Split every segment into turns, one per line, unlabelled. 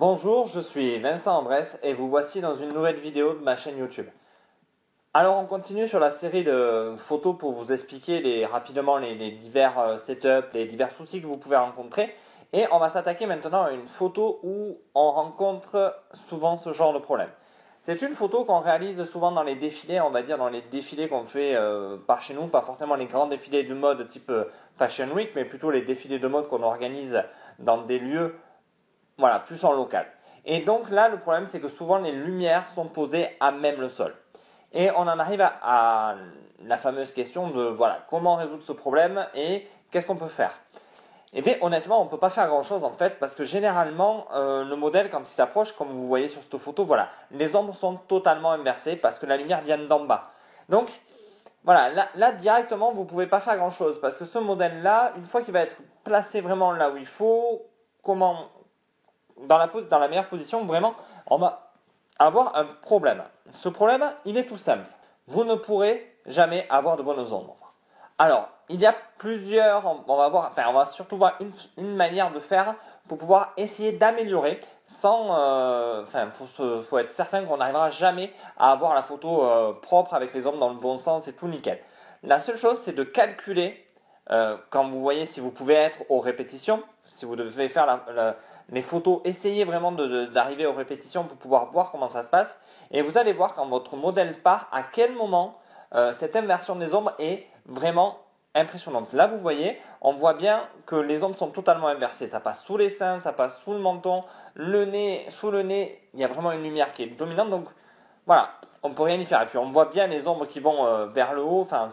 Bonjour, je suis Vincent Andrès et vous voici dans une nouvelle vidéo de ma chaîne YouTube. Alors on continue sur la série de photos pour vous expliquer rapidement les divers setups, les divers soucis que vous pouvez rencontrer. Et on va s'attaquer maintenant à une photo où on rencontre souvent ce genre de problème. C'est une photo qu'on réalise souvent dans les défilés, on va dire dans les défilés qu'on fait par chez nous, pas forcément les grands défilés de mode type Fashion Week, mais plutôt les défilés de mode qu'on organise dans des lieux plus en local. Et donc là, le problème, c'est que souvent les lumières sont posées à même le sol. Et on en arrive à la fameuse question de comment résoudre ce problème et qu'est-ce qu'on peut faire. Eh bien, honnêtement, on ne peut pas faire grand-chose en fait, parce que généralement, le modèle, quand il s'approche, comme vous voyez sur cette photo, les ombres sont totalement inversées parce que la lumière vient d'en bas. Donc, là directement, vous ne pouvez pas faire grand-chose, parce que ce modèle-là, une fois qu'il va être placé vraiment là où il faut, dans la meilleure position, vraiment, on va avoir un problème. Ce problème, il est tout simple. Vous ne pourrez jamais avoir de bonnes ombres. Alors, il y a plusieurs, on va surtout voir une manière de faire pour pouvoir essayer d'améliorer sans, faut être certain qu'on n'arrivera jamais à avoir la photo propre avec les ombres dans le bon sens et tout nickel. La seule chose, c'est de calculer, quand vous voyez si vous pouvez être aux répétitions, si vous devez faire les photos, essayez vraiment d'arriver aux répétitions pour pouvoir voir comment ça se passe. Et vous allez voir quand votre modèle part, à quel moment cette inversion des ombres est vraiment impressionnante. Là, vous voyez, on voit bien que les ombres sont totalement inversées. Ça passe sous les seins, ça passe sous le menton, le nez, sous le nez. Il y a vraiment une lumière qui est dominante. Donc voilà, on ne peut rien y faire. Et puis on voit bien les ombres qui vont vers le haut. Enfin,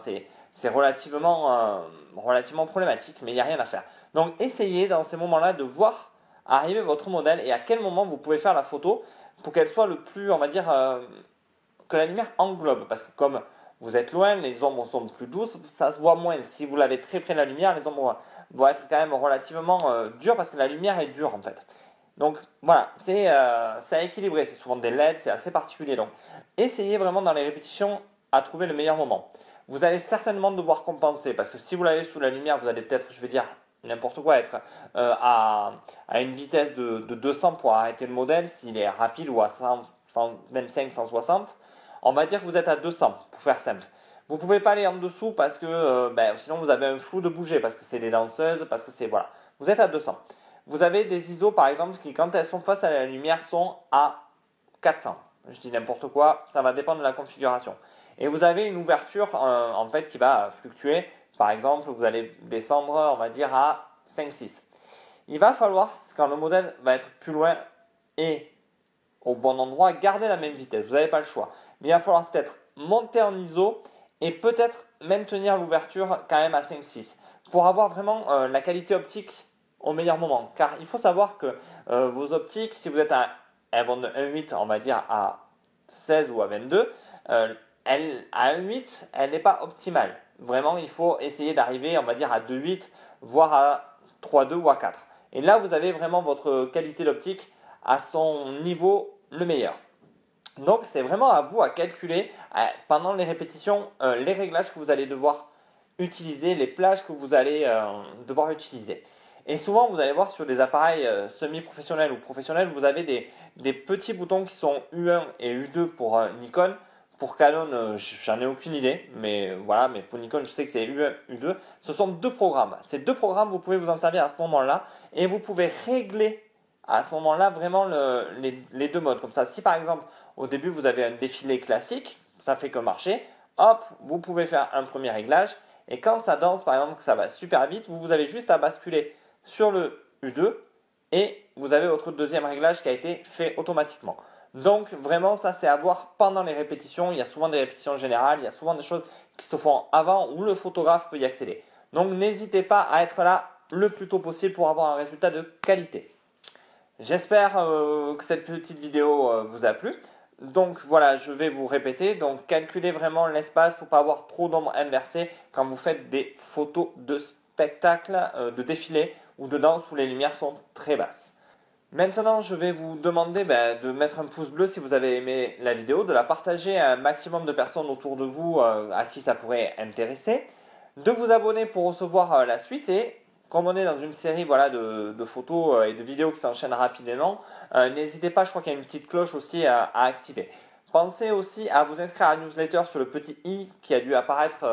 c'est relativement problématique, mais il n'y a rien à faire. Donc essayez dans ces moments-là de voir arriver votre modèle et à quel moment vous pouvez faire la photo pour qu'elle soit le plus, que la lumière englobe. Parce que comme vous êtes loin, les ombres sont plus douces, ça se voit moins. Si vous l'avez très près de la lumière, les ombres vont être quand même relativement dures parce que la lumière est dure en fait. Donc voilà, c'est à équilibrer, c'est souvent des LED, c'est assez particulier. Donc essayez vraiment dans les répétitions à trouver le meilleur moment. Vous allez certainement devoir compenser parce que si vous l'avez sous la lumière, vous allez peut-être, n'importe quoi, être à une vitesse de 200 pour arrêter le modèle s'il est rapide ou à 100, 125, 160. On va dire que vous êtes à 200 pour faire simple. Vous ne pouvez pas aller en dessous parce que sinon vous avez un flou de bouger parce que c'est des danseuses, parce que c'est Vous êtes à 200. Vous avez des ISO par exemple qui quand elles sont face à la lumière sont à 400. Je dis n'importe quoi, ça va dépendre de la configuration. Et vous avez une ouverture en fait qui va fluctuer. Par exemple, vous allez descendre, on va dire, à 5-6. Il va falloir, quand le modèle va être plus loin et au bon endroit, garder la même vitesse. Vous n'avez pas le choix. Mais il va falloir peut-être monter en ISO et peut-être maintenir l'ouverture quand même à 5-6 pour avoir vraiment la qualité optique au meilleur moment. Car il faut savoir que vos optiques, si vous êtes à 1.8, on va dire à 16 ou à 22, à 1.8, elle n'est pas optimale. Vraiment, il faut essayer d'arriver, on va dire, à 2.8, voire à 3.2 ou à 4. Et là, vous avez vraiment votre qualité d'optique à son niveau le meilleur. Donc, c'est vraiment à vous à calculer pendant les répétitions les réglages que vous allez devoir utiliser, les plages que vous allez devoir utiliser. Et souvent, vous allez voir sur des appareils semi-professionnels ou professionnels, vous avez des petits boutons qui sont U1 et U2 pour Nikon. Pour Canon, j'en ai aucune idée, mais pour Nikon, je sais que c'est U1, U2. Ce sont deux programmes. Ces deux programmes, vous pouvez vous en servir à ce moment-là et vous pouvez régler à ce moment-là vraiment les deux modes. Comme ça, si par exemple, au début, vous avez un défilé classique, ça fait que marcher, hop, vous pouvez faire un premier réglage. Et quand ça danse, par exemple, que ça va super vite, vous avez juste à basculer sur le U2 et vous avez votre deuxième réglage qui a été fait automatiquement. Donc vraiment ça c'est à voir pendant les répétitions, il y a souvent des répétitions générales, il y a souvent des choses qui se font avant où le photographe peut y accéder. Donc n'hésitez pas à être là le plus tôt possible pour avoir un résultat de qualité. J'espère que cette petite vidéo vous a plu. Donc voilà, je vais vous répéter, donc calculez vraiment l'espace pour ne pas avoir trop d'ombres inversées quand vous faites des photos de spectacle, de défilé ou de danse où les lumières sont très basses. Maintenant, je vais vous demander de mettre un pouce bleu si vous avez aimé la vidéo, de la partager à un maximum de personnes autour de vous à qui ça pourrait intéresser, de vous abonner pour recevoir la suite et comme on est dans une série voilà, de photos et de vidéos qui s'enchaînent rapidement, n'hésitez pas, je crois qu'il y a une petite cloche aussi à activer. Pensez aussi à vous inscrire à la newsletter sur le petit i qui a dû apparaître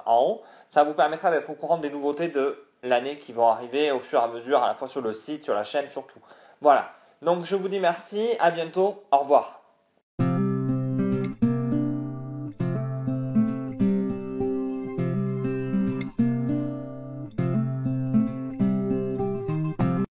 en haut. Ça vous permettra d'être au courant des nouveautés de l'année qui vont arriver au fur et à mesure, à la fois sur le site, sur la chaîne, surtout. Voilà. Donc je vous dis merci, à bientôt, au revoir.